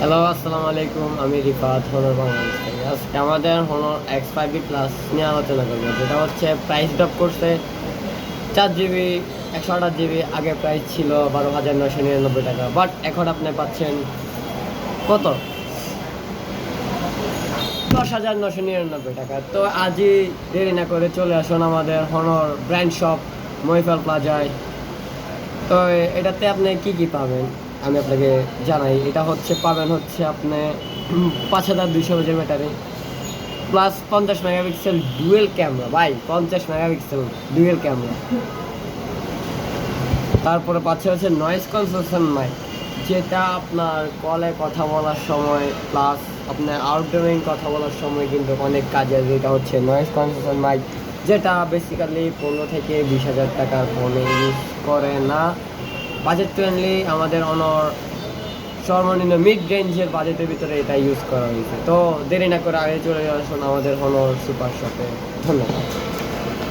Hello, আসসালামু আলাইকুম। আমি রিফাত, হনর বাংলাদেশ থেকে। আজকে আমাদের হনর X5 প্লাস নিয়ে আলোচনা করবো, যেটা হচ্ছে প্রাইস ড্রপ করছে 4 জিবি 128 জিবি। আগে প্রাইস ছিল 12,999 টাকা, বাট এখন আপনি পাচ্ছেন কত? 10,999 টাকা। তো আজই দেরি না করে চলে আসুন আমাদের হনর ব্র্যান্ড শপ মহিপাল প্লাজায়। তো এটাতে আপনি কি কি পাবেন আমি আপনাকে জানাই। এটা হচ্ছে পাবেন হচ্ছে আপনি 5,200 battery plus 50 megapixel dual camera. ভাই, 50 মেগাপিক্সেল ডুয়েল ক্যামেরা। তারপরে পাচ্ছে হচ্ছে নয়েজ ক্যান্সেলেশন মাইক, যেটা আপনার কলে কথা বলার সময় প্লাস আপনার আউটডোরিং কথা বলার সময় কিন্তু অনেক কাজে। যেটা হচ্ছে নয়েজ ক্যান্সেলেশন মাইক, যেটা বেসিক্যালি 15 থেকে 20 হাজার টাকার ফোনে ইউজ করে না। বাজেট ফ্রেন্ডলি, আমাদের অনর সর্বনিম্ন মিড রেঞ্জের বাজেটের ভিতরে এটা ইউজ করা হয়েছে। তো দেরি না করে আগে চলে আসুন আমাদের হনর সুপার শপে। ধন্যবাদ।